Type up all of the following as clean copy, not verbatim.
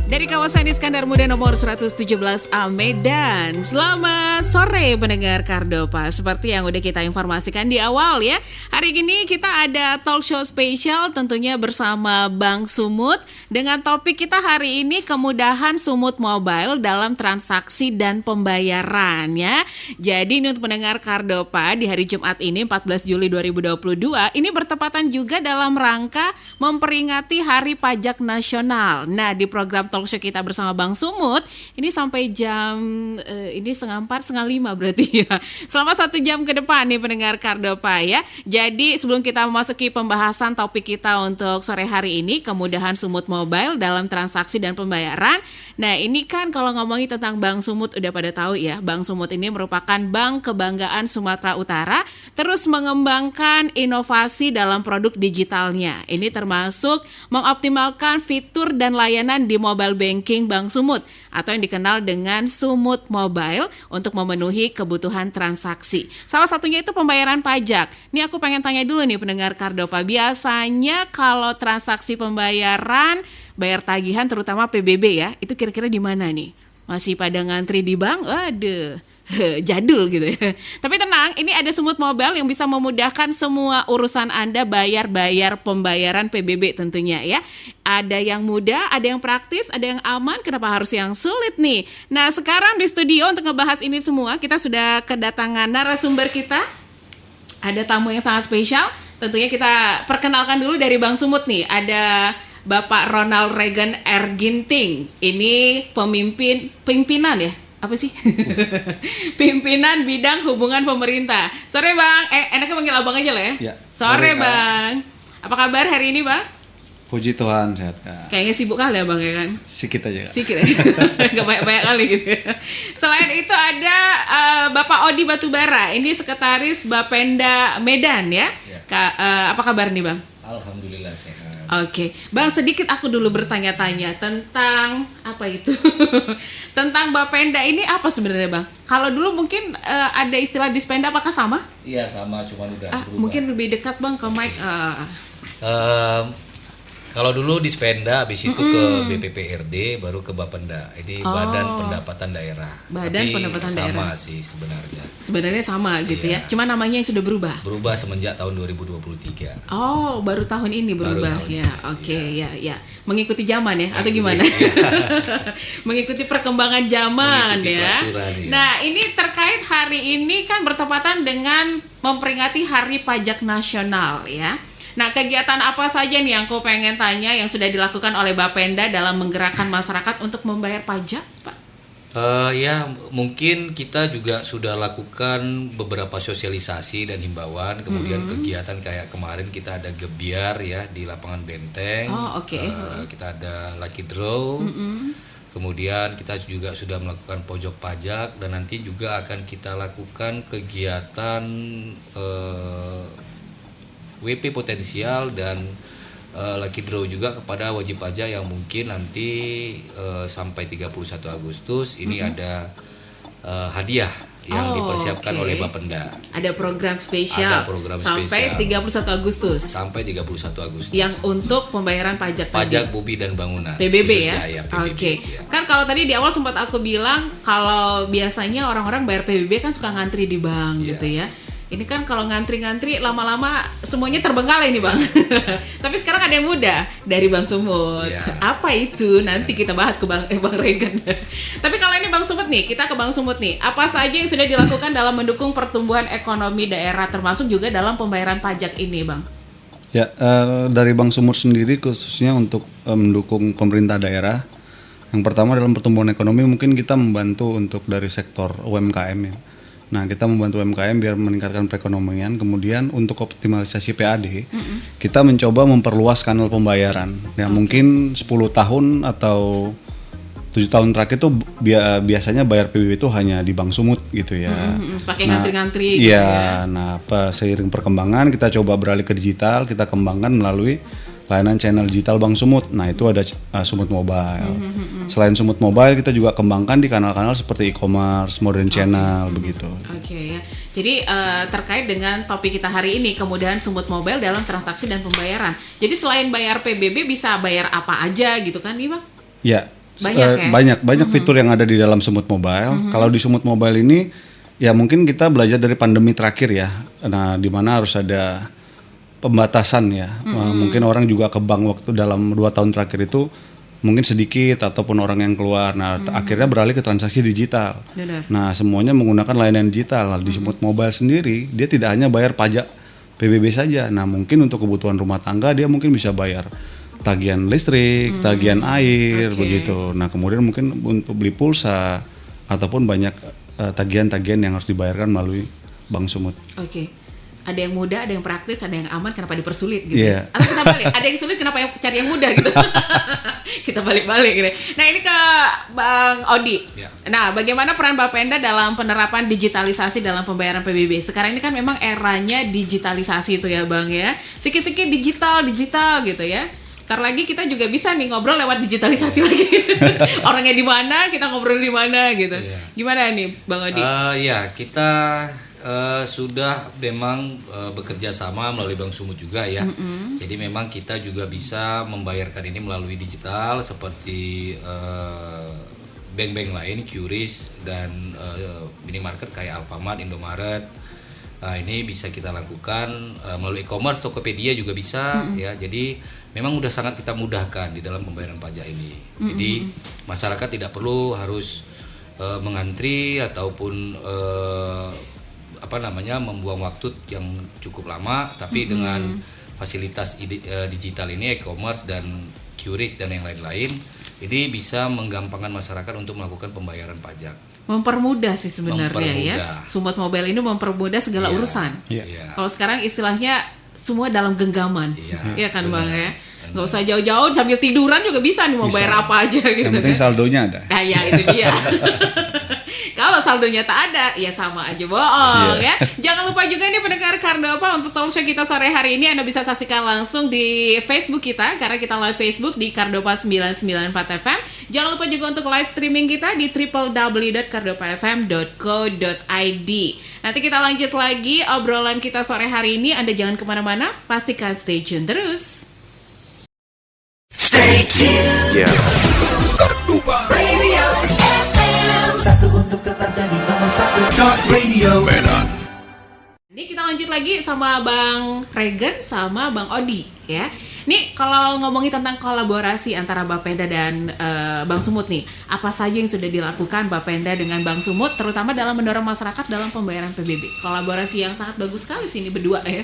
Dari kawasan Iskandar Muda nomor 117A Medan. Selamat sore pendengar Kardopa. Seperti yang udah kita informasikan di awal ya, hari ini kita ada talk show spesial tentunya bersama Bang Sumut. Dengan topik kita hari ini kemudahan Sumut Mobile dalam transaksi dan pembayaran ya. Jadi ini untuk pendengar Kardopa di hari Jumat ini 14 Juli 2022 ini bertepatan juga dalam rangka memperingati Hari Pajak Nasional. Nah, di program talk show kita bersama Bang Sumut ini sampai jam ini 4:30, 5 berarti ya. Selama 1 jam ke depan nih pendengar Kardopa ya. Jadi sebelum kita memasuki pembahasan topik kita untuk sore hari ini, kemudahan Sumut Mobile dalam transaksi dan pembayaran. Nah, ini kan kalau ngomongin tentang Bang Sumut udah pada tahu ya, Bang Sumut ini merupakan bank kebanggaan Sumatera Utara, terus mengembangkan inovasi dalam produk digitalnya. Ini termasuk mengoptimalkan fitur dan layanan di mobile banking Bank Sumut atau yang dikenal dengan Sumut Mobile untuk memenuhi kebutuhan transaksi. Salah satunya itu pembayaran pajak. Ini aku pengen tanya dulu nih pendengar Kardopa, biasanya kalau transaksi pembayaran, bayar tagihan terutama PBB ya, itu kira-kira di mana nih? Masih pada ngantri di bank? Waduh, jadul gitu ya. Tapi tenang, ini ada Sumut Mobile yang bisa memudahkan semua urusan Anda bayar pembayaran PBB tentunya ya. Ada yang mudah, ada yang praktis, ada yang aman, kenapa harus yang sulit nih? Nah, sekarang di studio untuk ngebahas ini semua, kita sudah kedatangan narasumber kita. Ada tamu yang sangat spesial, tentunya kita perkenalkan dulu dari Bang Sumut nih. Ada Bapak Ronald Regan R. Ginting. Ini pimpinan ya? Apa sih? Pimpinan Bidang Hubungan Pemerintah. Sore Bang, enaknya panggil abang aja lah ya? Ya. Sore Bang. Apa kabar hari ini Bang? Puji Tuhan, sehat Kak. Kayaknya sibuk kali ya Bang ya kan? Sikit aja Kak. Sikit ya? Gak banyak-banyak kali gitu ya. Selain itu ada Bapak Odi Batubara. Ini Sekretaris Bapenda Medan ya? Apa kabar nih Bang? Alhamdulillah sehat. Oke, Bang, sedikit aku dulu bertanya-tanya tentang apa itu? Tentang Bapenda ini apa sebenarnya, Bang? Kalau dulu mungkin ada istilah Dispenda, apakah sama? Iya sama, cuman udah berubah. Mungkin lebih dekat Bang ke mic. Kalau dulu Dispenda, habis itu ke BPPRD, baru ke Bapenda. Ini Badan Pendapatan Daerah. Badan Tapi Pendapatan sama Daerah. sih sebenarnya. Sebenarnya sama gitu Iya. ya. Cuma namanya yang sudah berubah. Berubah semenjak tahun 2023. Oh, baru tahun ini berubah tahun ya. ini, Oke, ya. Mengikuti zaman ya atau gimana? Iya. Mengikuti perkembangan zaman Mengikuti ya. peraturan, ya. Nah, ini terkait hari ini kan bertepatan dengan memperingati Hari Pajak Nasional ya. Nah, kegiatan apa saja nih yang aku pengen tanya yang sudah dilakukan oleh Bapenda dalam menggerakkan masyarakat untuk membayar pajak, Pak? Ya mungkin kita juga sudah lakukan beberapa sosialisasi dan himbauan, kemudian kegiatan kayak kemarin kita ada gebiar ya di lapangan Benteng. Oh, oke. Kita ada lucky draw. Kemudian kita juga sudah melakukan pojok pajak dan nanti juga akan kita lakukan kegiatan WP potensial dan lucky draw juga kepada wajib pajak yang mungkin nanti sampai 31 Agustus ini ada hadiah yang dipersiapkan oleh Bapenda. Ada program spesial. Ada program sampai spesial. 31 Agustus. Sampai 31 Agustus. Yang untuk pembayaran pajak Pajak tadi. bumi dan bangunan. PBB khususnya, ya? PBB, Oke. ya. Kan kalau tadi di awal sempat aku bilang kalau biasanya orang-orang bayar PBB kan suka ngantri di bank Iya. gitu ya. Ini kan kalau ngantri-ngantri lama-lama semuanya terbengkalai nih Bang. Tapi sekarang ada yang mudah dari Bang Sumut. Iya. Apa itu? Nanti kita bahas ke Bang Regan. Tapi kalau ini Bang Sumut nih, kita ke Bang Sumut nih. Apa saja yang sudah dilakukan dalam mendukung pertumbuhan ekonomi daerah termasuk juga dalam pembayaran pajak ini, Bang? Ya, dari Bank Sumut sendiri khususnya untuk mendukung pemerintah daerah. Yang pertama dalam pertumbuhan ekonomi mungkin kita membantu untuk dari sektor UMKM ya. Nah, kita membantu UMKM biar meningkatkan perekonomian. Kemudian untuk optimalisasi PAD, kita mencoba memperluas kanal pembayaran. Ya, mungkin 10 tahun atau 7 tahun terakhir tuh biasanya bayar PBB itu hanya di Bank Sumut gitu ya. Pakai ngantri-ngantri gitu ya. Nah, seiring perkembangan kita coba beralih ke digital, kita kembangkan melalui layanan channel digital Bank Sumut. Nah, itu ada Sumut Mobile. Selain Sumut Mobile, kita juga kembangkan di kanal-kanal seperti e-commerce, modern channel, begitu. Oke ya. Jadi terkait dengan topik kita hari ini, kemudahan Sumut Mobile dalam transaksi dan pembayaran. Jadi selain bayar PBB bisa bayar apa aja gitu kan nih Bang? Ya, Banyak fitur yang ada di dalam Sumut Mobile. Kalau di Sumut Mobile ini ya mungkin kita belajar dari pandemi terakhir ya. Nah, di mana harus ada pembatasan ya. Mungkin orang juga ke bank waktu dalam 2 tahun terakhir itu mungkin sedikit ataupun orang yang keluar. Nah, akhirnya beralih ke transaksi digital. Benar. Nah, semuanya menggunakan layanan digital. Nah, di Sumut Mobile sendiri dia tidak hanya bayar pajak PBB saja. Nah, mungkin untuk kebutuhan rumah tangga dia mungkin bisa bayar tagihan listrik, tagihan air, begitu. Nah, kemudian mungkin untuk beli pulsa ataupun banyak tagihan-tagihan yang harus dibayarkan melalui Bank Sumut. Oke. Ada yang mudah, ada yang praktis, ada yang aman, kenapa dipersulit gitu. Yeah. Atau kita balik, ada yang sulit, kenapa cari yang mudah gitu. Kita balik-balik gitu. Nah, ini ke Bang Odi. Yeah. Nah, bagaimana peran Bapenda dalam penerapan digitalisasi dalam pembayaran PBB? Sekarang ini kan memang eranya digitalisasi itu ya Bang ya. Sikit-sikit digital gitu ya. Ntar lagi kita juga bisa nih ngobrol lewat digitalisasi lagi. Orangnya di mana, kita ngobrol di mana gitu. Yeah. Gimana nih Bang Odi? Ya, kita sudah memang bekerja sama melalui Bank Sumut juga ya. Jadi memang kita juga bisa membayarkan ini melalui digital seperti bank-bank lain, QRIS dan minimarket kayak Alfamart, Indomaret. Nah, ini bisa kita lakukan melalui e-commerce, Tokopedia juga bisa ya. Jadi memang udah sangat kita mudahkan di dalam pembayaran pajak ini. Jadi masyarakat tidak perlu harus mengantri ataupun membuang waktu yang cukup lama, tapi dengan fasilitas digital ini, e-commerce dan QRIS dan yang lain-lain, ini bisa menggampangkan masyarakat untuk melakukan pembayaran pajak. Mempermudah sih sebenarnya ya. Sumut Mobile ini mempermudah segala urusan. Iya. Kalau sekarang istilahnya semua dalam genggaman. Iya kan benar, Bang ya. Nggak usah jauh-jauh, sambil tiduran juga bisa nih mau bayar apa aja gitu. Yang penting saldonya ada. Nah ya itu dia. Kalau saldonya tak ada, ya sama aja bohong ya. Jangan lupa juga nih pendengar Kardopa, untuk talk show kita sore hari ini Anda bisa saksikan langsung di Facebook kita, karena kita live Facebook di Kardopa 994 FM. Jangan lupa juga untuk live streaming kita di www.kardopafm.co.id. Nanti kita lanjut lagi obrolan kita sore hari ini. Anda jangan kemana-mana, pastikan stay tune terus. Stay tuned. Yeah. Kardopa Radio FM. Satu untuk tetap jadi nomor satu. Talk Radio Medan. Ini kita lanjut lagi sama Bang Regen sama Bang Odi ya. Nih kalau ngomongin tentang kolaborasi antara Bapenda dan Bank Sumut nih, apa saja yang sudah dilakukan Bapenda dengan Bank Sumut, terutama dalam mendorong masyarakat dalam pembayaran PBB? Kolaborasi yang sangat bagus sekali sih ini berdua ya.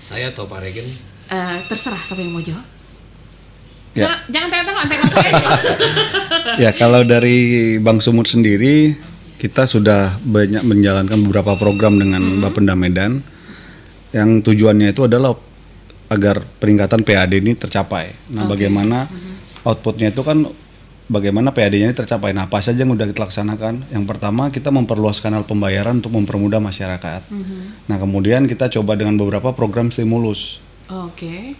Saya atau Pak Regen? Terserah siapa yang mau jawab. Ya. Jangan tengok-tengok, tengok saya aja. Ya, kalau dari Bank Sumut sendiri, kita sudah banyak menjalankan beberapa program dengan Bapenda Medan yang tujuannya itu adalah agar peningkatan PAD ini tercapai. Nah, bagaimana outputnya itu kan bagaimana PAD-nya ini tercapai. Nah, apa saja yang sudah kita laksanakan? Yang pertama, kita memperluas kanal pembayaran untuk mempermudah masyarakat. Nah, kemudian kita coba dengan beberapa program stimulus.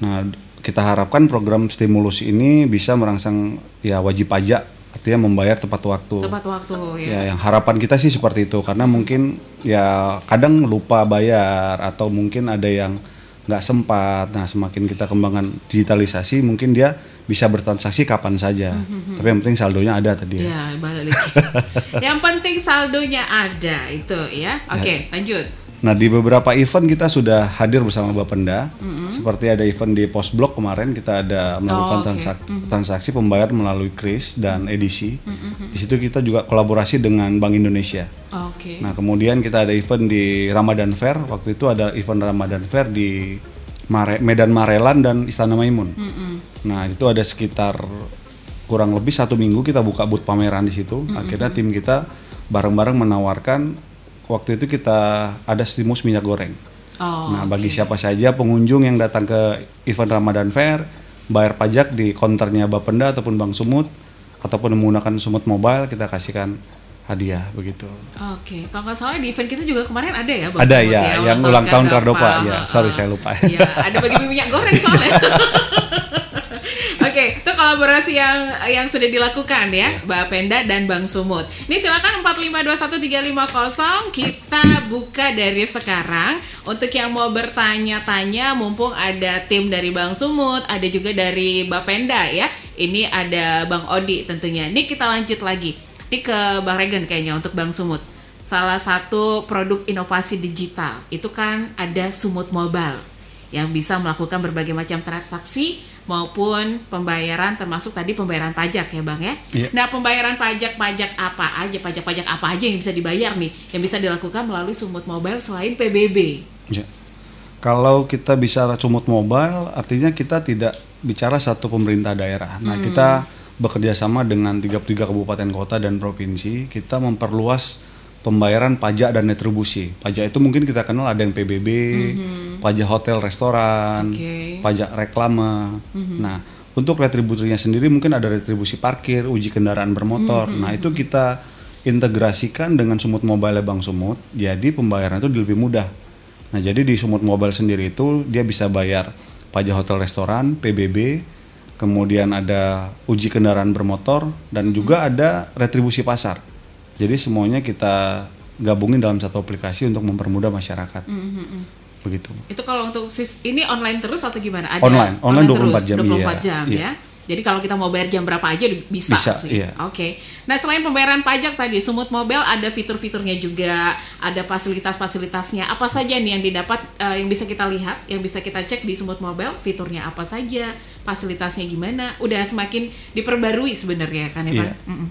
Nah, kita harapkan program stimulus ini bisa merangsang ya wajib pajak, artinya membayar tepat waktu. Tepat waktu ya. Ya, yang harapan kita sih seperti itu, karena mungkin ya kadang lupa bayar atau mungkin ada yang nggak sempat. Nah, semakin kita kembangkan digitalisasi, mungkin dia bisa bertransaksi kapan saja. Tapi yang penting saldonya ada tadi. Ya, balik lagi. Yang penting saldonya ada itu ya. Oke, lanjut. Nah, di beberapa event kita sudah hadir bersama Bapenda. Seperti ada event di Postblok kemarin, kita ada melakukan transaksi pembayaran melalui KRIS dan edisi. Di situ kita juga kolaborasi dengan Bank Indonesia. Nah, kemudian kita ada event di Ramadan Fair. Waktu itu ada event Ramadan Fair di Medan Marelan dan Istana Maimun. Nah, itu ada sekitar kurang lebih 1 minggu kita buka booth pameran di situ. Akhirnya tim kita bareng-bareng menawarkan, waktu itu kita ada stimulus minyak goreng. Nah, bagi siapa saja pengunjung yang datang ke event Ramadan Fair, bayar pajak di konternya Bapenda ataupun Bank Sumut, ataupun menggunakan Sumut Mobile, kita kasihkan hadiah begitu. Kalau nggak salah di event kita juga kemarin ada ya Bang ada Sumut ya, yang ulang tahun Kardopa. Ya, sorry saya lupa. Ya, ada bagi minyak goreng soalnya. Oke, itu kolaborasi yang sudah dilakukan ya, Bapenda dan Bang Sumut. Ini silakan 4521350 kita buka dari sekarang untuk yang mau bertanya-tanya, mumpung ada tim dari Bang Sumut, ada juga dari Bapenda ya. Ini ada Bang Odi tentunya. Ini kita lanjut lagi. Ini ke Bang Regen kayaknya untuk Bang Sumut. Salah satu produk inovasi digital itu kan ada Sumut Mobile yang bisa melakukan berbagai macam transaksi maupun pembayaran, termasuk tadi pembayaran pajak ya Bang ya. Iya. Nah, pembayaran pajak apa aja yang bisa dibayar nih, yang bisa dilakukan melalui Sumut Mobile selain PBB? Ya. Kalau kita bicara Sumut Mobile, artinya kita tidak bicara satu pemerintah daerah. Nah, kita bekerja sama dengan 33 kabupaten kota dan provinsi, kita memperluas pembayaran pajak dan retribusi. Pajak itu mungkin kita kenal ada yang PBB, pajak hotel, restoran, pajak reklame. Nah, untuk retribusinya sendiri mungkin ada retribusi parkir, uji kendaraan bermotor. Nah, itu kita integrasikan dengan Sumut Mobile Bang Sumut, jadi pembayaran itu lebih mudah. Nah, jadi di Sumut Mobile sendiri itu dia bisa bayar pajak hotel, restoran, PBB, kemudian ada uji kendaraan bermotor, dan juga ada retribusi pasar. Jadi semuanya kita gabungin dalam satu aplikasi untuk mempermudah masyarakat. Begitu. Itu kalau untuk ini online terus atau gimana? Ada online 24 terus, jam. 24 jam iya. ya. Jadi kalau kita mau bayar jam berapa aja bisa sih. Iya. Oke. Nah, selain pembayaran pajak tadi, Sumut Mobile ada fitur-fiturnya juga, ada fasilitas-fasilitasnya. Apa saja nih yang didapat, yang bisa kita lihat, yang bisa kita cek di Sumut Mobile, fiturnya apa saja, fasilitasnya gimana? Udah semakin diperbarui sebenarnya kan ya, Bang? Iya.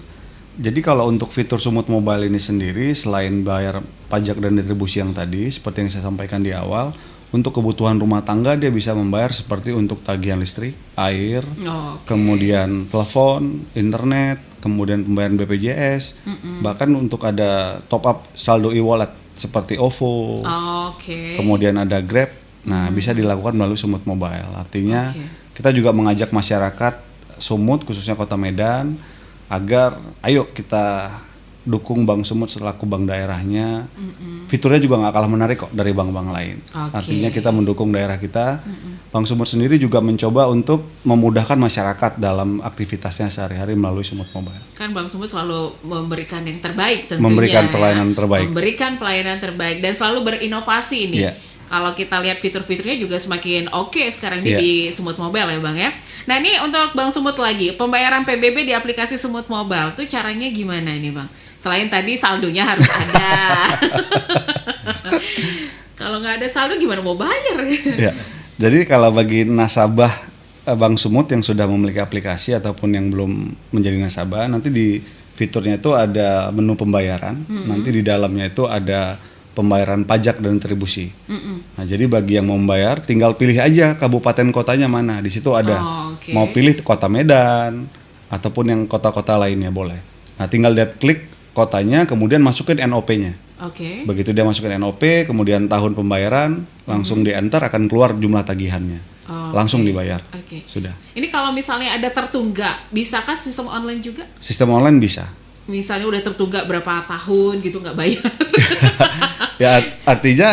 Jadi kalau untuk fitur Sumut Mobile ini sendiri, selain bayar pajak dan retribusi yang tadi, seperti yang saya sampaikan di awal, untuk kebutuhan rumah tangga dia bisa membayar seperti untuk tagihan listrik, air, kemudian telepon, internet, kemudian pembayaran BPJS, bahkan untuk ada top up saldo e-wallet seperti OVO, kemudian ada Grab. Nah, bisa dilakukan melalui Sumut Mobile. Artinya kita juga mengajak masyarakat Sumut, khususnya Kota Medan, agar ayo kita dukung Bang Sumut selaku bank daerahnya. Fiturnya juga nggak kalah menarik kok dari bank-bank lain. Artinya kita mendukung daerah kita. Bang Sumut sendiri juga mencoba untuk memudahkan masyarakat dalam aktivitasnya sehari-hari melalui Sumut Mobile. Kan Bang Sumut selalu memberikan yang terbaik tentunya. Memberikan pelayanan terbaik. Memberikan pelayanan terbaik dan selalu berinovasi nih. Yeah. Kalau kita lihat fitur-fiturnya juga semakin oke sekarang ini di Sumut Mobile ya Bang ya. Nah, ini untuk Bang Sumut lagi, pembayaran PBB di aplikasi Sumut Mobile tuh caranya gimana ini Bang? Selain tadi saldonya harus ada. Kalau nggak ada saldo gimana mau bayar? Ya. Jadi kalau bagi nasabah Bang Sumut yang sudah memiliki aplikasi ataupun yang belum menjadi nasabah, nanti di fiturnya itu ada menu pembayaran. Nanti di dalamnya itu ada pembayaran pajak dan retribusi. Nah, jadi bagi yang mau membayar, tinggal pilih aja kabupaten kotanya mana. Di situ ada. Mau pilih Kota Medan ataupun yang kota-kota lainnya boleh. Nah, tinggal dia klik kotanya, kemudian masukin NOP-nya. Begitu dia masukin NOP, kemudian tahun pembayaran, langsung di enter akan keluar jumlah tagihannya. Langsung dibayar. Sudah. Ini kalau misalnya ada tertunggak, bisakah sistem online juga? Sistem online bisa. Misalnya udah tertunggak berapa tahun gitu nggak bayar. Ya, artinya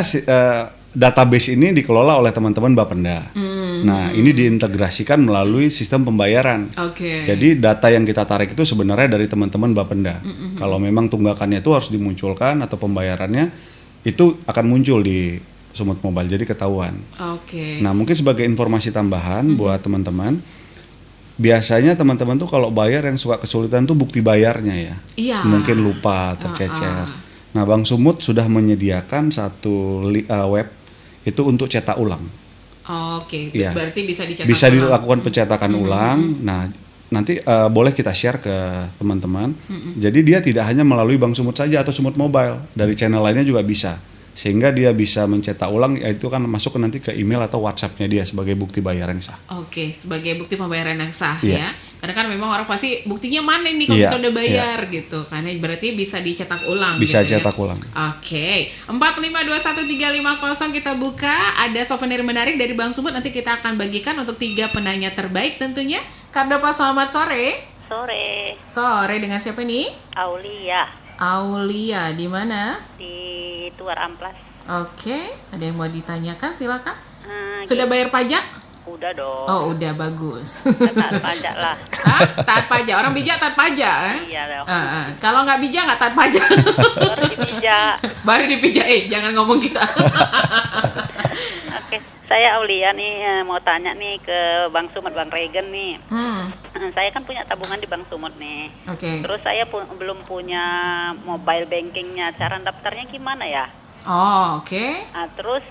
database ini dikelola oleh teman-teman Bapenda. Nah, ini diintegrasikan melalui sistem pembayaran. Jadi data yang kita tarik itu sebenarnya dari teman-teman Bapenda. Kalau memang tunggakannya itu harus dimunculkan atau pembayarannya itu akan muncul di Sumut Mobile, jadi ketahuan. Nah, mungkin sebagai informasi tambahan buat teman-teman, biasanya teman-teman tuh kalau bayar yang suka kesulitan tuh bukti bayarnya ya. Mungkin lupa, tercecer. Nah, Bang Sumut sudah menyediakan satu web itu untuk cetak ulang. Ya. Berarti bisa dicetak bisa ulang. Dilakukan pencetakan ulang. Nah, nanti boleh kita share ke teman-teman. Jadi dia tidak hanya melalui Bang Sumut saja atau Sumut Mobile, dari channel lainnya juga bisa. Sehingga dia bisa mencetak ulang, yaitu kan masuk nanti ke email atau WhatsApp-nya dia sebagai bukti bayar yang sah. Sebagai bukti pembayaran yang sah ya. Karena kan memang orang pasti buktinya mana nih kalau kita udah bayar gitu. Karena berarti bisa dicetak ulang. Bisa gitu cetak ya. ulang. 4521350 kita buka. Ada souvenir menarik dari Bang Sumut. Nanti kita akan bagikan untuk 3 penanya terbaik tentunya. Kardopa, selamat sore. Sore dengan siapa nih? Aulia, di mana? Di Tuar Amplas. Ada yang mau ditanyakan, silakan. Sudah bayar pajak? Udah dong. Oh, udah bagus. Taat pajak lah. Hah? Taat pajak. Orang bijak taat pajak, eh? Iya dong. Kalau nggak bijak nggak taat pajak. Baru dipijak. Baru dipijak, jangan ngomong kita. Oke, saya Aulia nih mau tanya nih ke Bang Sumut, Bang Regen nih. Saya kan punya tabungan di Bang Sumut nih. Oke. Terus saya belum punya mobile bankingnya. Cara daftarnya gimana ya? Oh, oke. Nah, terus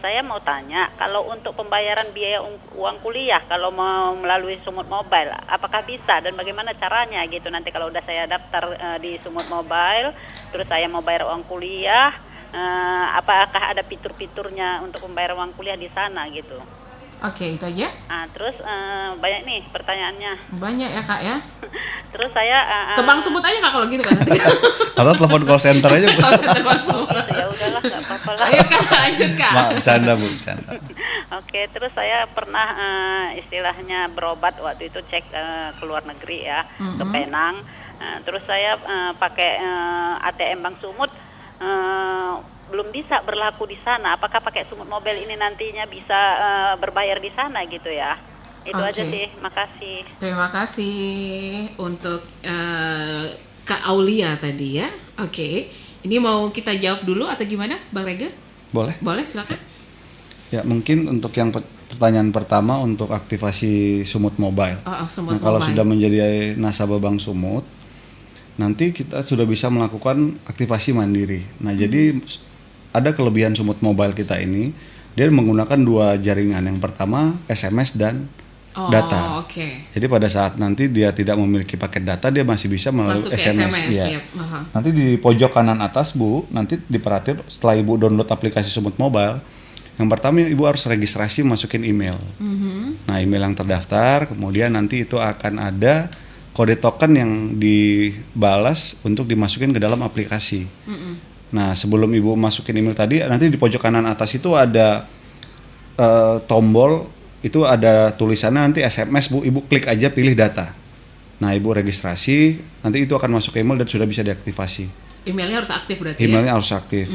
saya mau tanya, kalau untuk pembayaran biaya uang kuliah, kalau mau melalui Sumut Mobile, apakah bisa dan bagaimana caranya gitu? Nanti kalau udah saya daftar di Sumut Mobile, terus saya mau bayar uang kuliah, apakah ada fitur-fiturnya untuk membayar uang kuliah di sana gitu? Oke, itu aja. Nah, terus banyak nih pertanyaannya. Banyak ya, Kak ya. Terus saya Ke Bang Sumut aja, Kak, kalau gitu kan nanti. Atau telepon call center aja, Bu. Kalau center Bang Sumut. ya udahlah, nggak apa-apa lah. Ayo, Kak, lanjut, Kak. Bercanda, Bu, bercanda. Oke, terus saya pernah istilahnya berobat waktu itu cek ke luar negeri ya, ke Penang. Terus saya pakai ATM Bang Sumut, belum bisa berlaku di sana. Apakah pakai Sumut Mobile ini nantinya bisa berbayar di sana gitu ya? Itu aja sih, makasih. Terima kasih untuk Kak Aulia tadi ya. Oke, ini mau kita jawab dulu atau gimana, Bang Regen? Boleh? Boleh, silakan. Ya, mungkin untuk yang pertanyaan pertama untuk aktivasi Sumut Mobile. Sumut Kalau Mobile. sudah menjadi nasabah Bank Sumut, nanti kita sudah bisa melakukan aktivasi mandiri. Nah, jadi ada kelebihan Sumut Mobile kita ini, dia menggunakan 2 jaringan. Yang pertama SMS dan data. Oke. Jadi pada saat nanti dia tidak memiliki paket data, dia masih bisa melalui Masuk ke SMS. SMS, Ya. yep. Nanti di pojok kanan atas, Bu, nanti diperhatiin setelah Ibu download aplikasi Sumut Mobile, yang pertama Ibu harus registrasi masukin email. Nah, email yang terdaftar, kemudian nanti itu akan ada kode token yang dibalas untuk dimasukin ke dalam aplikasi. Nah, sebelum Ibu masukin email tadi, nanti di pojok kanan atas itu ada tombol, itu ada tulisannya nanti SMS, Bu. Ibu klik aja pilih data. Nah, Ibu registrasi, nanti itu akan masuk ke email dan sudah bisa diaktifasi. Emailnya harus aktif berarti Emailnya harus aktif.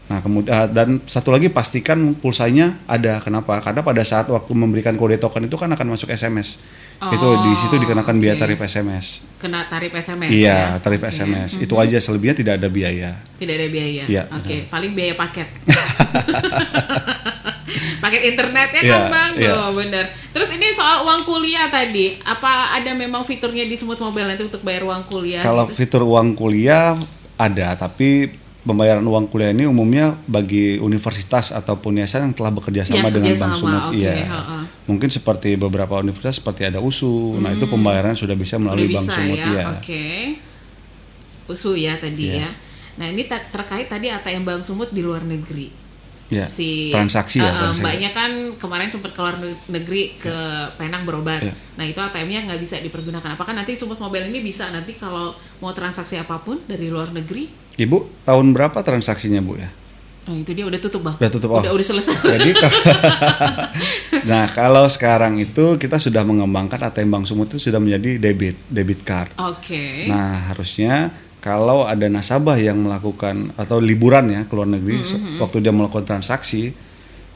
Nah, kemudian dan satu lagi pastikan pulsanya ada. Kenapa? Karena pada saat waktu memberikan kode token itu kan akan masuk SMS. Itu di situ dikenakan biaya tarif SMS. Kena tarif SMS. Iya, tarif SMS. Itu aja, selebihnya tidak ada biaya. Tidak ada biaya. Iya. Oke, paling biaya paket. Paket internet ya Iya, kan, Bang? iya. Tuh, bener. Terus ini soal uang kuliah tadi, apa ada memang fiturnya di Sumut Mobile nanti untuk bayar uang kuliah? Kalau gitu? fitur uang kuliah ada, tapi pembayaran uang kuliah ini umumnya bagi universitas ataupun yayasan yang telah bekerja sama dengan Bank Sumut. Mungkin seperti beberapa universitas seperti ada USU. Nah, itu pembayarannya sudah bisa melalui Bank Sumut ya. Oke. USU ya tadi ya. Nah, ini terkait tadi ATM Bank Sumut di luar negeri. Ya, transaksi ya. Mbaknya kan kemarin sempat keluar negeri ke Penang berobat. Nah, itu ATM-nya nggak bisa dipergunakan. Apakah nanti Sumut Mobile ini bisa nanti kalau mau transaksi apapun dari luar negeri? Ibu, tahun berapa transaksinya, Bu ya? Nah, itu dia udah tutup, Bang. Udah tutup. Udah selesai. Jadi nah, kalau sekarang itu kita sudah mengembangkan ATM Bank Sumut itu sudah menjadi debit card. Oke. Nah, harusnya kalau ada nasabah yang melakukan atau liburan ya ke luar negeri waktu dia melakukan transaksi,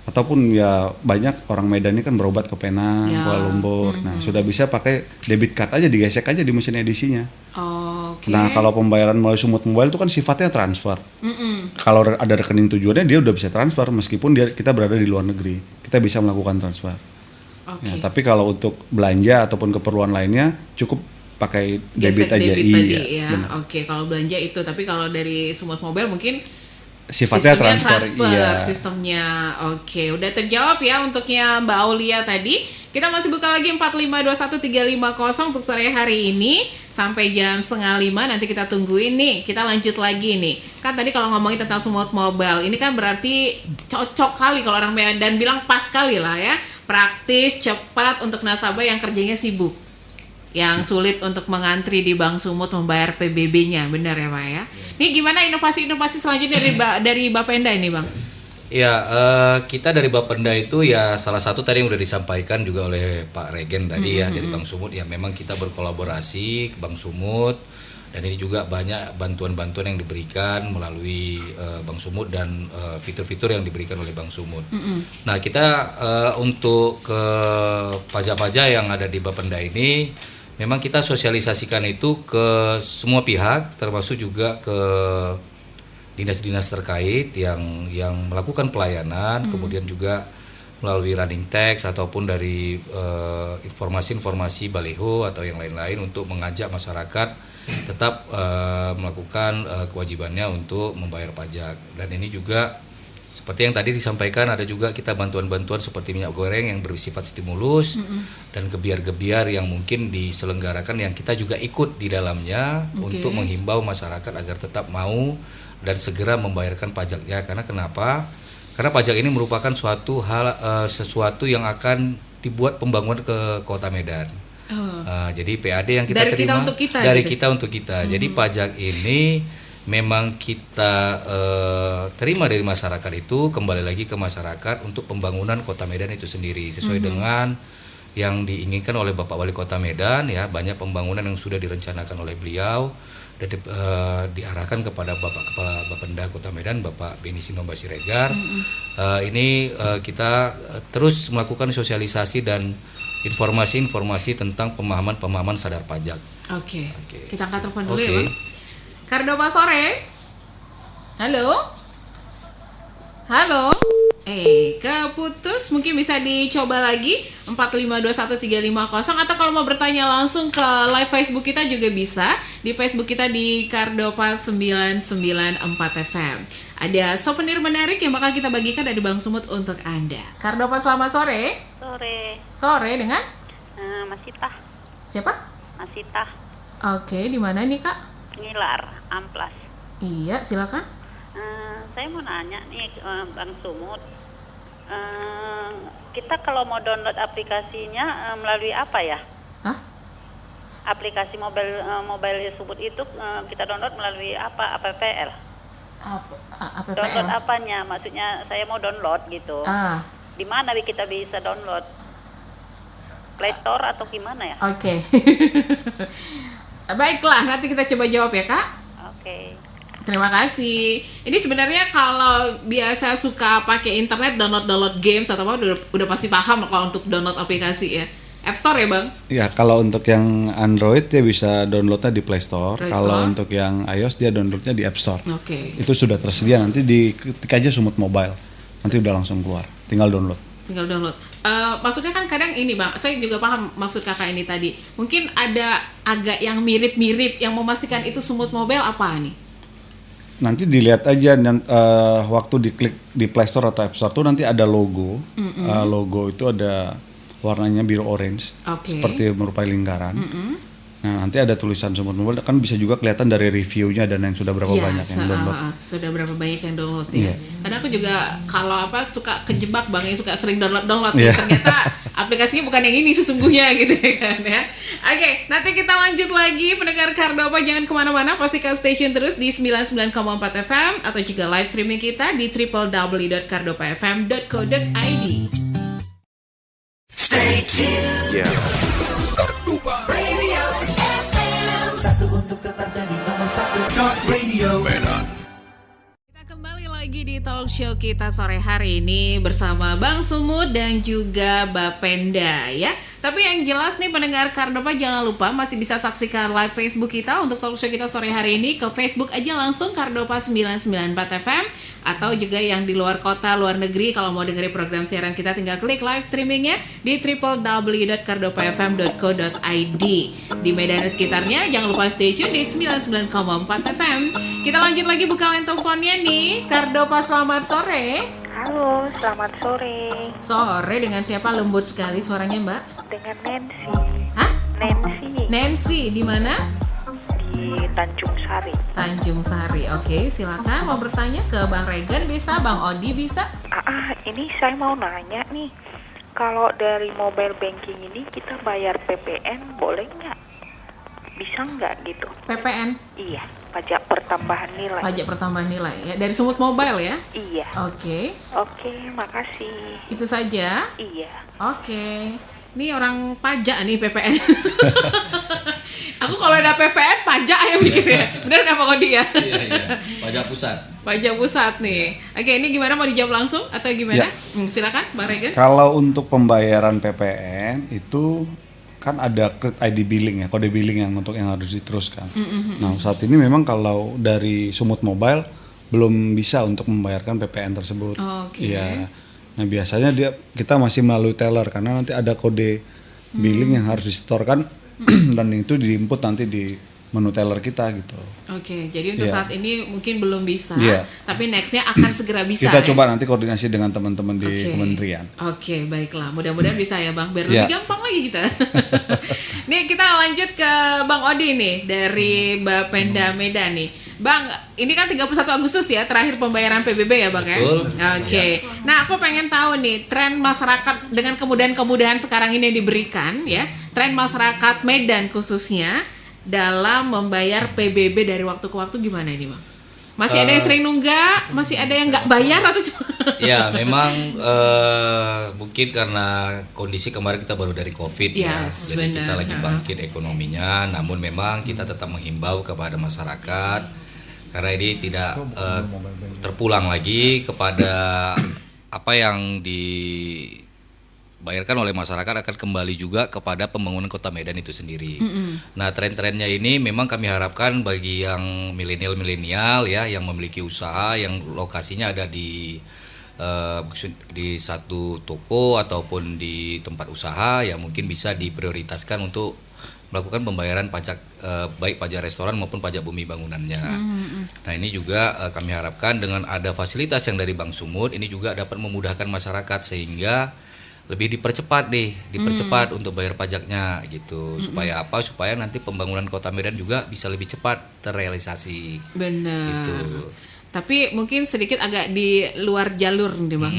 ataupun ya banyak orang Medan ini kan berobat ke Penang, Kuala Lumpur. Nah, sudah bisa pakai debit card aja, digesek aja di mesin edisinya. Oke. Nah, kalau pembayaran melalui Sumut Mobile itu kan sifatnya transfer. Kalau ada rekening tujuannya dia udah bisa transfer meskipun kita berada di luar negeri. Kita bisa melakukan transfer. Ya, tapi kalau untuk belanja ataupun keperluan lainnya cukup pakai debit aja. Tadi ya. Oke, kalau belanja itu, tapi kalau dari Sumut Mobile mungkin sifatnya transfer iya. Sistemnya. Oke, udah terjawab ya untuknya Mbak Aulia tadi. Kita masih buka lagi 4521350 untuk sore hari ini sampai jam 4:30. Nanti kita tungguin nih. Kita lanjut lagi nih. Kan tadi kalau ngomongin tentang Sumut Mobile, ini kan berarti cocok kali kalau orang Medan bilang pas kali lah ya. Praktis, cepat untuk nasabah yang kerjanya sibuk, yang sulit untuk mengantri di Bank Sumut membayar PBB-nya, benar ya Pak ya? Ini gimana inovasi-inovasi selanjutnya dari Bapenda ini Bang? Ya, kita dari Bapenda itu ya salah satu tadi yang udah disampaikan juga oleh Pak Regen tadi ya dari Bank Sumut ya, memang kita berkolaborasi ke Bank Sumut Dan ini juga banyak bantuan-bantuan yang diberikan melalui Bank Sumut dan fitur-fitur yang diberikan oleh Bank Sumut. Nah, kita untuk ke pajak-pajak yang ada di Bapenda ini, memang kita sosialisasikan itu ke semua pihak, termasuk juga ke dinas-dinas terkait yang melakukan pelayanan, kemudian juga melalui running text ataupun dari informasi-informasi baliho atau yang lain-lain untuk mengajak masyarakat tetap melakukan kewajibannya untuk membayar pajak. Dan ini juga seperti yang tadi disampaikan, ada juga kita bantuan-bantuan seperti minyak goreng yang bersifat stimulus dan gebiar-gebiar yang mungkin diselenggarakan yang kita juga ikut di dalamnya untuk menghimbau masyarakat agar tetap mau dan segera membayarkan pajaknya. Karena kenapa? Karena pajak ini merupakan suatu hal sesuatu yang akan dibuat pembangunan ke Kota Medan. Jadi PAD yang kita dari terima kita untuk kita, dari gitu. kita untuk kita. Jadi pajak ini memang kita terima dari masyarakat, itu kembali lagi ke masyarakat untuk pembangunan Kota Medan itu sendiri sesuai dengan yang diinginkan oleh Bapak Wali Kota Medan. Ya, banyak pembangunan yang sudah direncanakan oleh beliau dan diarahkan kepada Bapak Kepala Bapenda Kota Medan, Bapak Beni Sinomba Siregar. Ini kita terus melakukan sosialisasi dan informasi-informasi tentang pemahaman sadar pajak. Oke. Kita angkat telepon dulu ya, Oke. Bang. Kardopa sore. Halo. Keputus. Mungkin bisa dicoba lagi 4521350, atau kalau mau bertanya langsung ke live Facebook kita juga bisa. Di Facebook kita di Kardopa 994 FM. Ada souvenir menarik yang bakal kita bagikan dari Bank Sumut untuk Anda. Kardopa, selamat sore. Sore dengan Masitah. siapa? Masitah. Oke, di mana nih, Kak? Ngilar, Amplas. Iya, silakan. Saya mau nanya nih, Bang Sumut. Kita kalau mau download aplikasinya melalui apa ya? Hah? Aplikasi mobile Sumut itu kita download melalui apa? APPL. APPL. Download apanya? Maksudnya saya mau download gitu. Di mana kita bisa download? Play Store atau gimana ya? Oke. Baiklah, nanti kita coba jawab ya, Kak. Oke. Terima kasih. Ini sebenarnya kalau biasa suka pakai internet, download games atau apa, udah pasti paham kalau untuk download aplikasi ya. App Store ya, Bang? Ya, kalau untuk yang Android dia bisa downloadnya di Play Store. Play Kalau Store. untuk yang iOS dia downloadnya di App Store. Oke. Itu sudah tersedia, nanti diketik aja Sumut Mobile. Nanti udah langsung keluar. Tinggal download. Maksudnya kan kadang ini, Bang, saya juga paham maksud kakak ini tadi. Mungkin ada agak yang mirip-mirip, yang memastikan itu Sumut Mobile apa nih? Nanti dilihat aja dan waktu diklik di Play Store atau App Store tuh nanti ada logo. Logo itu ada warnanya biru orange, Oke. seperti menyerupai lingkaran. Nah, nanti ada tulisan Sumut Mobile, kan bisa juga kelihatan dari reviewnya dan yang sudah berapa banyak yang download. Sudah berapa banyak yang download ya. Iya. Karena aku juga kalau suka kejebak, Bang, yang suka sering download Iya. ternyata aplikasinya bukan yang ini sesungguhnya gitu ya kan ya. Oke, nanti kita lanjut lagi pendengar Kardopa, jangan kemana-mana, pastikan station terus di 99,4 FM atau juga live streaming kita di www.kardopafm.co.id. Stay tuned. Kardupa Radio FM. Satu untuk tetap jadi nomor satu. Talk Radio Medan. Kita kembali lagi di talk show kita sore hari ini bersama Bang Sumut dan juga Bapenda ya. Tapi yang jelas nih pendengar Kardopa, jangan lupa masih bisa saksikan live Facebook kita untuk talk show kita sore hari ini. Ke Facebook aja langsung Kardopa 994 FM, atau juga yang di luar kota, luar negeri, kalau mau dengerin program siaran kita tinggal klik live streamingnya di www.kardopafm.co.id. Di Medan dan sekitarnya jangan lupa stay tune di 99,4 FM. Kita lanjut lagi, buka line teleponnya nih. Kardopa, selamat sore. Halo, selamat sore. Sore, dengan siapa? Lembut sekali suaranya, Mbak. Dengan Nancy. Hah? Nancy Nancy, di mana? di Tanjung Sari. Tanjung Sari. Oke, silakan mau bertanya ke Bang Regan bisa, Bang Odi bisa. Ini saya mau nanya nih. Kalau dari mobile banking ini kita bayar PPN boleh nggak? Bisa nggak gitu? PPN, Iya, pajak pertambahan nilai. pajak pertambahan nilai ya, dari Sumut Mobile ya. Iya. Oke, Oke, makasih. itu saja. Iya. Oke, ini orang pajak nih PPN. Aku kalau ada PPN pajak ya mikirnya. Bener nggak Pak Kodi ya? Iya. Pajak pusat. Pajak pusat nih. Oke, ini gimana, mau dijawab langsung atau gimana? Ya. Silakan Bang Regen. Kalau untuk pembayaran PPN itu kan ada ID billing ya, kode billing yang harus diteruskan. Nah, saat ini memang kalau dari Sumut Mobile belum bisa untuk membayarkan PPN tersebut. Oke. Iya. Nah, biasanya kita masih melalui teller karena nanti ada kode billing yang harus disetorkan dan itu diinput nanti di menu teller kita gitu. Oke, jadi untuk Iya. saat ini mungkin belum bisa, Iya. tapi nextnya akan segera bisa. Kita ya? coba nanti koordinasi dengan teman-teman di Oke. kementerian. Oke, baiklah. Mudah-mudahan bisa ya Bang, biar Ya. lebih gampang lagi kita. Nih kita lanjut ke Bang Odi nih dari Bapenda Medan nih. Bang, ini kan 31 Agustus ya terakhir pembayaran PBB ya Bang Betul. ya? Oke. Nah, aku pengen tahu nih tren masyarakat dengan kemudahan-kemudahan sekarang ini yang diberikan ya. Tren masyarakat Medan khususnya dalam membayar PBB dari waktu ke waktu gimana ini Bang? Masih ada yang sering nunggak? Masih ada yang nggak bayar atau cuma? Ya, memang mungkin karena kondisi kemarin kita baru dari COVID ya, Yes, jadi kita benar. lagi bangkit ekonominya. Namun memang kita tetap menghimbau kepada masyarakat karena ini tidak terpulang lagi kepada apa yang dibayarkan oleh masyarakat akan kembali juga kepada pembangunan Kota Medan itu sendiri. Nah, tren-trennya ini memang kami harapkan bagi yang milenial ya, yang memiliki usaha, yang lokasinya ada di satu toko ataupun di tempat usaha, ya mungkin bisa diprioritaskan untuk melakukan pembayaran pajak baik pajak restoran maupun pajak bumi bangunannya. Nah, ini juga kami harapkan dengan ada fasilitas yang dari Bank Sumut ini juga dapat memudahkan masyarakat sehingga lebih dipercepat untuk bayar pajaknya gitu. Supaya apa? Supaya nanti pembangunan Kota Medan juga bisa lebih cepat terrealisasi. Benar. Gitu. Tapi mungkin sedikit agak di luar jalur nih Bang.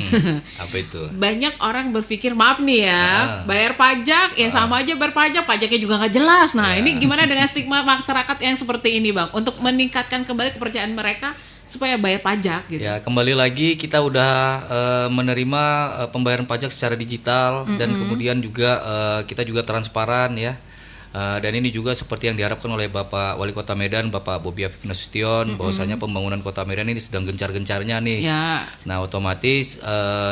Apa itu? Banyak orang berpikir maaf nih ya, bayar pajak ya sama aja bayar pajak, pajaknya juga nggak jelas. Nah ini gimana dengan stigma masyarakat yang seperti ini Bang, untuk meningkatkan kembali kepercayaan mereka supaya bayar pajak gitu. Ya, kembali lagi kita udah menerima pembayaran pajak secara digital dan kemudian juga kita juga transparan ya. Dan ini juga seperti yang diharapkan oleh Bapak Wali Kota Medan, Bapak Bobi Afif Nasution, bahwasanya pembangunan Kota Medan ini sedang gencar-gencarnya nih. Ya. Nah, otomatis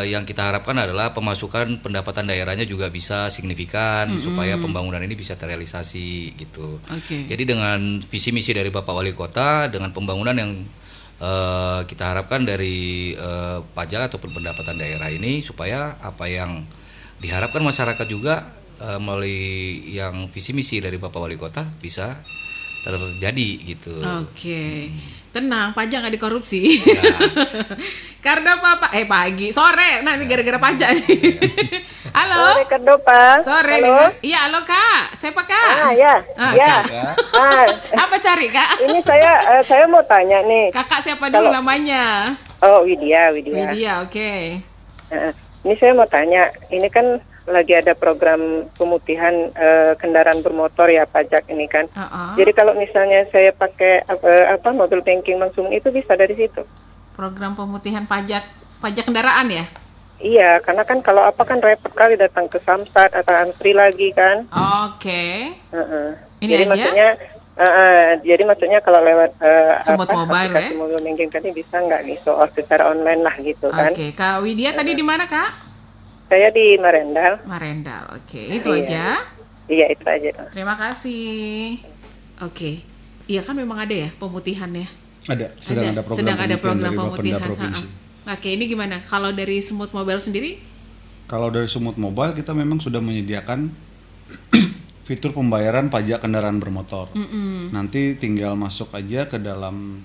yang kita harapkan adalah pemasukan pendapatan daerahnya juga bisa signifikan supaya pembangunan ini bisa terrealisasi gitu. Oke. Jadi dengan visi misi dari Bapak Wali Kota, dengan pembangunan yang kita harapkan dari pajak ataupun pendapatan daerah ini, supaya apa yang diharapkan masyarakat juga melalui yang visi misi dari Bapak Wali Kota bisa terjadi gitu. Oke. Tenang, pajak nggak dikorupsi. Ya. Karena sore. Nah ini gara-gara pajak nih. Halo. Sore Kardopa. Sore Halo. nih. Iya, halo Kak. Siapa Kak? Ya. Kak. Apa cari Kak? Ini saya mau tanya nih. Kakak siapa dulu namanya? Oh, Widya. Widya, oke. Ini saya mau tanya. Ini kan lagi ada program pemutihan kendaraan bermotor ya, pajak ini kan. Jadi kalau misalnya saya pakai mobil banking langsung itu bisa dari situ. Program pemutihan pajak kendaraan ya? Iya, karena kan kalau kan repot kali datang ke Samsat atau antri lagi kan. Oke. Ini Jadi aja? maksudnya kalau lewat Sumut Mobile aplikasi mobil banking tadi bisa nggak nih soal secara online lah gitu kan? Oke, Kak Widya tadi di mana Kak? Saya di Marendal. Oke. Itu Iya. aja. Iya, itu aja. Terima kasih. Oke. Iya kan memang ada ya pemutihannya? Sedang ada program program dari pemutihan. Bapenda Provinsi. Oke, ini gimana? Kalau dari Sumut Mobile sendiri? Kalau dari Sumut Mobile kita memang sudah menyediakan fitur pembayaran pajak kendaraan bermotor. Nanti tinggal masuk aja ke dalam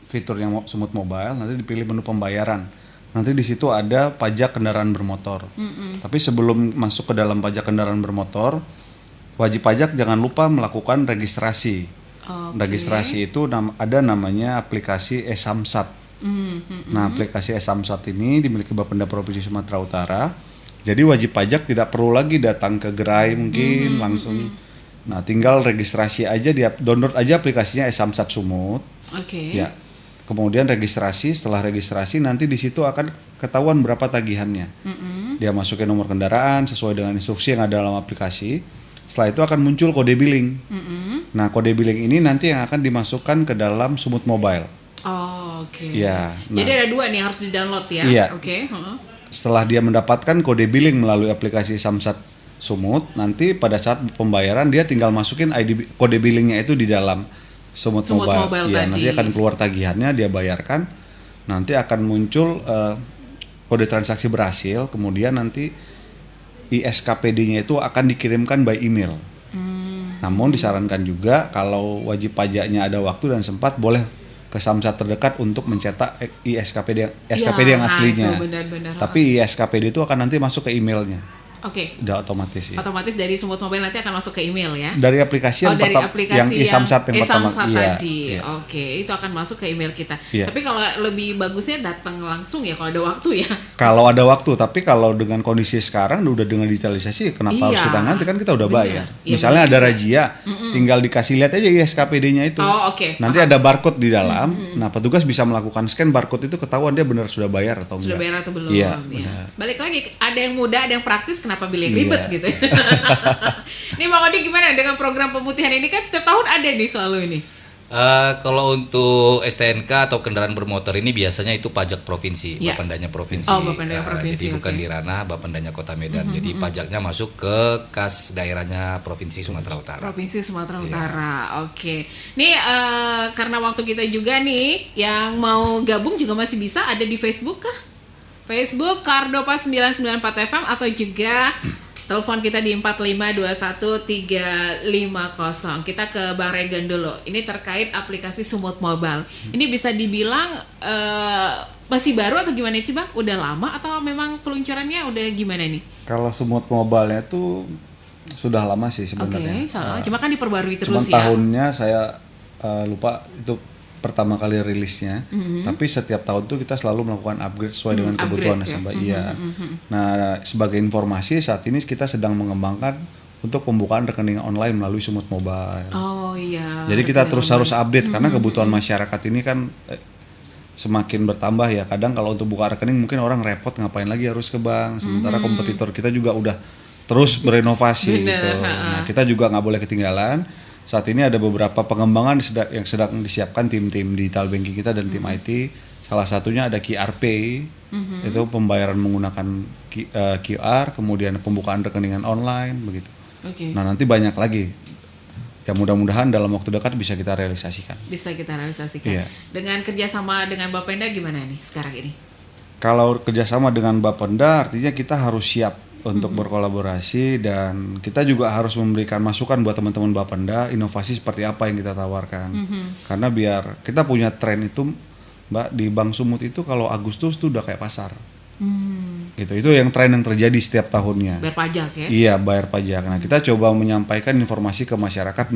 fitur yang Sumut Mobile, nanti dipilih menu pembayaran. Nanti di situ ada pajak kendaraan bermotor. Tapi sebelum masuk ke dalam pajak kendaraan bermotor, wajib pajak jangan lupa melakukan registrasi. Registrasi itu ada namanya aplikasi e-Samsat. Nah, aplikasi e-Samsat ini dimiliki Bapenda Provinsi Sumatera Utara. Jadi wajib pajak tidak perlu lagi datang ke gerai mungkin langsung. Nah, tinggal registrasi aja, dia download aja aplikasinya e-Samsat Sumut. Oke. Ya. Kemudian registrasi, setelah registrasi nanti di situ akan ketahuan berapa tagihannya. Dia masukin nomor kendaraan sesuai dengan instruksi yang ada dalam aplikasi. Setelah itu akan muncul kode billing. Nah, kode billing ini nanti yang akan dimasukkan ke dalam Sumut Mobile. Oh, oke. Ya, Jadi ada 2 nih harus di-download ya. Iya. Oke. Setelah dia mendapatkan kode billing melalui aplikasi Samsat Sumut, nanti pada saat pembayaran dia tinggal masukin ID kode billingnya itu di dalam Sumut Mobile. Ya, nanti akan keluar tagihannya, dia bayarkan. Nanti akan muncul kode transaksi berhasil, kemudian nanti ISKPD-nya itu akan dikirimkan by email. Namun disarankan juga kalau wajib pajaknya ada waktu dan sempat, boleh ke Samsat terdekat untuk mencetak SKPD yang aslinya. Itu benar-benar. Tapi ISKPD itu akan nanti masuk ke emailnya. Oke. Udah otomatis ya. Otomatis dari Sumut Mobile nanti akan masuk ke email ya. Dari aplikasi yang e-Samsat yang pertama. Tadi. Iya. Oke, itu akan masuk ke email kita. Iya. Tapi kalau lebih bagusnya datang langsung ya kalau ada waktu ya. Kalau ada waktu, tapi kalau dengan kondisi sekarang udah dengan digitalisasi, kenapa harus kita ngantri, kan kita udah bayar. Iya, Misalnya ada razia, tinggal dikasih lihat aja ISKPD-nya itu. Oh, oke. Nanti ada barcode di dalam. Nah, petugas bisa melakukan scan barcode itu, ketahuan dia benar sudah bayar atau enggak. Sudah bayar atau belum? Iya. Ya. Balik lagi, ada yang mudah, ada yang praktis, kenapa pilih yang ribet gitu. Ini Bang Odi gimana dengan program pemutihan ini, kan setiap tahun ada nih selalu ini. Kalau untuk STNK atau kendaraan bermotor ini biasanya itu pajak provinsi, Bapendanya provinsi. Oh, Bapendanya provinsi. Jadi bukan di ranah Bapendanya Kota Medan. Jadi pajaknya masuk ke kas daerahnya Provinsi Sumatera Utara. Provinsi Sumatera Utara. Oke. Nih karena waktu kita juga nih, yang mau gabung juga masih bisa ada di Facebook kah? Facebook Kardopa 994 FM atau juga telepon kita di 4521-350. Kita ke Bang Regen dulu. Ini terkait aplikasi Sumut Mobile. Ini bisa dibilang masih baru atau gimana sih Bang? Udah lama atau memang peluncurannya udah gimana nih? Kalau Sumut Mobile-nya itu sudah lama sih sebenarnya. Cuma kan diperbarui terus ya. Tahunnya saya lupa itu pertama kali rilisnya, tapi setiap tahun tuh kita selalu melakukan upgrade sesuai dengan kebutuhan nasabah. Iya. Nah, sebagai informasi saat ini kita sedang mengembangkan untuk pembukaan rekening online melalui Sumut Mobile. Oh iya. Jadi kita terus harus update karena kebutuhan masyarakat ini kan semakin bertambah ya. Kadang kalau untuk buka rekening mungkin orang repot, ngapain lagi harus ke bank. Sementara kompetitor kita juga udah terus berinovasi gitu. Nah, kita juga nggak boleh ketinggalan. Saat ini ada beberapa pengembangan yang sedang disiapkan tim-tim digital banking kita dan tim IT. Salah satunya ada QR Pay, itu pembayaran menggunakan QR, kemudian pembukaan rekening online, begitu. Nah, nanti banyak lagi. Ya mudah-mudahan dalam waktu dekat bisa kita realisasikan. Iya. Dengan kerjasama dengan Bapenda gimana nih sekarang ini? Kalau kerjasama dengan Bapenda artinya kita harus siap untuk berkolaborasi, dan kita juga harus memberikan masukan buat teman-teman Bapenda inovasi seperti apa yang kita tawarkan. Karena biar kita punya tren itu Mbak, di Bank Sumut itu kalau Agustus tuh udah kayak pasar. Gitu. Itu yang tren yang terjadi setiap tahunnya. Bayar pajak ya? Iya, bayar pajak. Nah, kita coba menyampaikan informasi ke masyarakat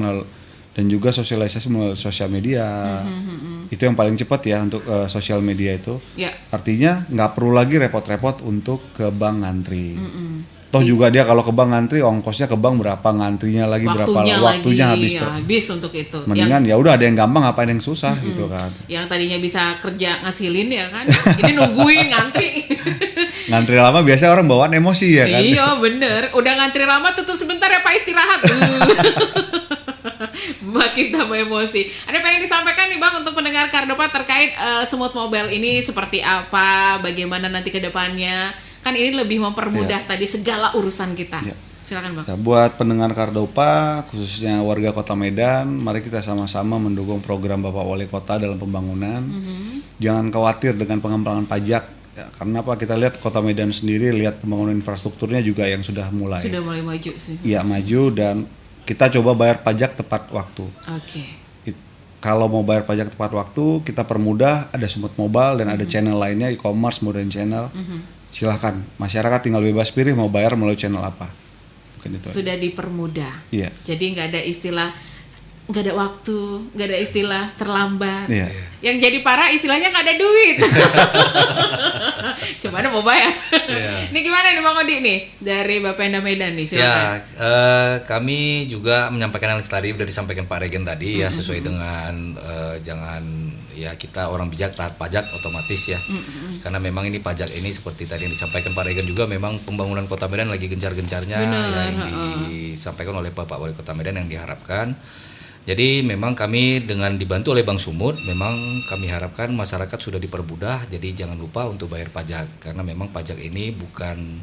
dan juga sosialisasi melalui sosial media. Itu yang paling cepat ya untuk sosial media itu. Artinya nggak perlu lagi repot-repot untuk ke bank ngantri. Toh juga dia kalau ke bank ngantri ongkosnya ke bank berapa, ngantrinya lagi waktunya habis untuk itu. Mendingan ya udah ada yang gampang, ngapain yang susah gitu kan. Yang tadinya bisa kerja ngasilin ya kan. Ini nungguin ngantri. Ngantri lama biasanya orang bawaan emosi ya kan. Iya bener. Udah ngantri lama tutup sebentar ya Pak, istirahat. Makin tambah emosi. Ada pengen disampaikan nih Bang untuk pendengar Kardopa terkait Sumut Mobile ini seperti apa, bagaimana nanti ke depannya? Kan ini lebih mempermudah tadi segala urusan kita. Silakan Bang. Nah, buat pendengar Kardopa, khususnya warga Kota Medan, mari kita sama-sama mendukung program Bapak Wali Kota dalam pembangunan. Jangan khawatir dengan pengembangan pajak. Ya, karena apa, kita lihat Kota Medan sendiri, lihat pembangunan infrastrukturnya juga yang sudah mulai maju sih. Iya, maju, dan kita coba bayar pajak tepat waktu. Kalau mau bayar pajak tepat waktu, kita permudah, ada Sumut Mobile dan ada channel lainnya, e-commerce, modern channel. Silahkan, masyarakat tinggal bebas pilih mau bayar melalui channel apa. Mungkin itu sudah dipermudah. Iya. Jadi nggak ada istilah nggak ada waktu, nggak ada istilah terlambat. Iya. Yang jadi parah istilahnya nggak ada duit. Gimana mau bayar? Ini gimana nih Bang Odi nih dari Bapenda Medan nih, silakan. Kami juga menyampaikan hal tadi udah disampaikan Pak Regen tadi ya, sesuai dengan jangan ya kita orang bijak taat pajak otomatis ya. Karena memang ini pajak ini seperti tadi yang disampaikan Pak Regen juga, memang pembangunan Kota Medan lagi gencar-gencarnya ya, yang disampaikan oleh Bapak Wali Kota Medan yang diharapkan. Jadi memang kami dengan dibantu oleh Bank Sumut, memang kami harapkan masyarakat sudah dipermudah. Jadi jangan lupa untuk bayar pajak, karena memang pajak ini bukan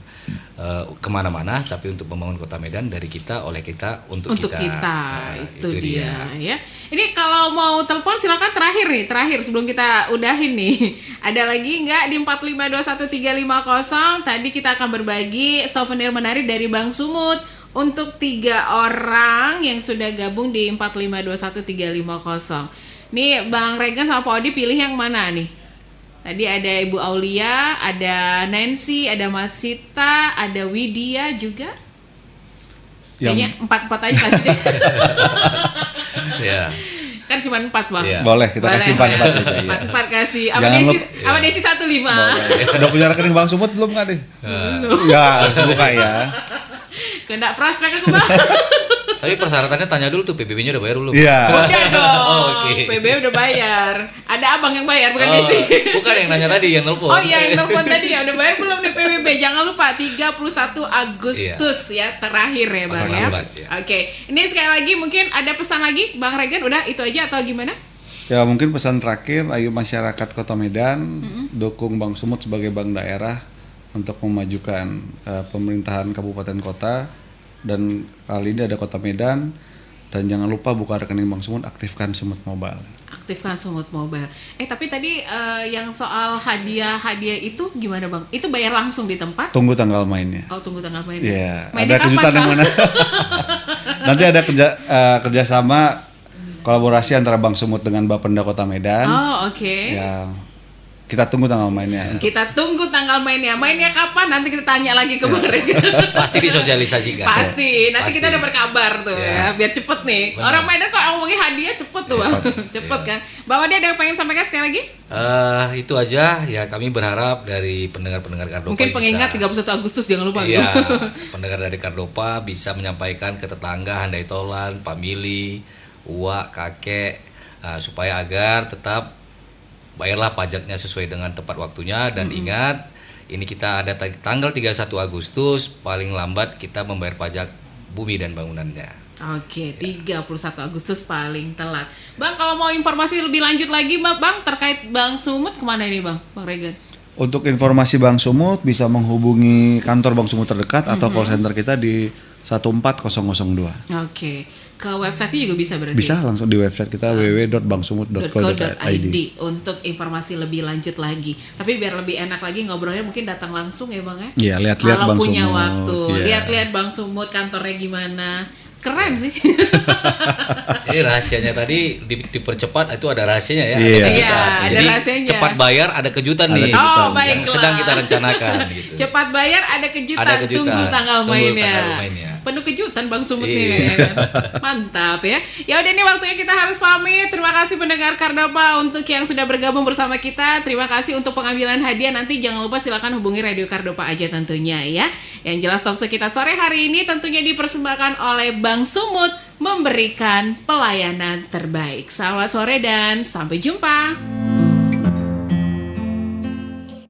kemana-mana, tapi untuk membangun Kota Medan dari kita, oleh kita, untuk kita. Nah, itu dia ya. Ini kalau mau telepon silakan terakhir sebelum kita udahin nih. Ada lagi nggak di 4521350? Tadi kita akan berbagi souvenir menarik dari Bank Sumut untuk 3 orang yang sudah gabung di 4521350. Nih Bang Regen sama Pak Odi pilih yang mana nih? Tadi ada Ibu Aulia, ada Nancy, ada Mas Sita, ada Widya juga. Kayaknya 4 aja kasih deh. Ya. Kan cuma 4 Bang. Ya. Boleh, kita kasih 4 aja. 4 kasih. Apa Desi 15. Udah punya rekening Bank Sumut belum nggak nih? Ya, harus buka ya. Kena prospek aku Bang. Tapi persyaratannya tanya dulu tuh, PBB-nya udah bayar belum? Iya. Udah dong. Okay. PBB udah bayar. Ada abang yang bayar bukan Desi. Bukan yang nanya tadi, yang nelpon. Oh iya, yang nelpon tadi ya udah bayar belum nih PBB? Jangan lupa 31 Agustus ya terakhir ya Bang ya. Oke. Ini sekali lagi mungkin ada pesan lagi Bang Regen, udah itu aja atau gimana? Ya mungkin pesan terakhir, ayo masyarakat Kota Medan dukung Bank Sumut sebagai bank daerah untuk memajukan pemerintahan kabupaten kota, dan kali ini ada Kota Medan, dan jangan lupa buka rekening Bank Sumut, aktifkan Sumut Mobile. Aktifkan Sumut Mobile. Tapi tadi yang soal hadiah itu gimana Bang? Itu bayar langsung di tempat? Tunggu tanggal mainnya. Oh, tunggu tanggal mainnya. Iya. Mainnya ada kejutan yang mana? Nanti ada kerjasama kolaborasi antara Bank Sumut dengan Bapenda Kota Medan. Oh, oke. Ya. Kita tunggu tanggal mainnya. Kita tunggu tanggal mainnya. Mainnya kapan? Nanti kita tanya lagi ke Bang Regen. Pasti disosialisasikan. Pasti. Nanti kita udah berkabar tuh ya. Biar cepet nih. Benar. Orang Medan kalau ngomongin hadiah cepet tuh Bang. Cepet kan. Bang Odi ada yang pengen sampaikan sekali lagi? Itu aja ya, kami berharap dari pendengar-pendengar Kardopa. Mungkin pengingat 31 Agustus jangan lupa. Iya. Pendengar dari Kardopa bisa menyampaikan ke tetangga, handai tolan, famili, uak, kakek, supaya agar tetap bayarlah pajaknya sesuai dengan tepat waktunya. Dan ingat, ini kita ada tanggal 31 Agustus, paling lambat kita membayar pajak bumi dan bangunannya. Oke, 31 Agustus paling telat. Bang, kalau mau informasi lebih lanjut lagi Bang terkait Bank Sumut, kemana ini Bang Regen? Untuk informasi Bank Sumut bisa menghubungi kantor Bank Sumut terdekat atau call center kita di 14002. Oke. Ke website-nya juga bisa berarti? Bisa, langsung di website kita www.banksumut.co.id untuk informasi lebih lanjut lagi. Tapi biar lebih enak lagi ngobrolnya mungkin datang langsung ya Bang ya? Iya, lihat-lihat Bank Sumut. Kalau punya waktu, lihat-lihat Bank Sumut kantornya gimana. Keren sih. Ini rahasianya tadi dipercepat, itu ada rahasianya ya. Iya, ada jadi rahasianya. Cepat bayar ada kejutan nih. Oh, baiklah. Yang sedang kita rencanakan gitu. Cepat bayar ada kejutan. Tunggu tanggal mainnya. Penuh kejutan Bang Sumut nih kan. Mantap ya. Ya udah, ini waktunya kita harus pamit. Terima kasih pendengar Kardopa untuk yang sudah bergabung bersama kita. Terima kasih untuk pengambilan hadiah. Nanti jangan lupa silakan hubungi Radio Kardopa aja tentunya ya. Yang jelas talkshow kita sore hari ini tentunya dipersembahkan oleh Bank Sumut, memberikan pelayanan terbaik. Selamat sore dan sampai jumpa.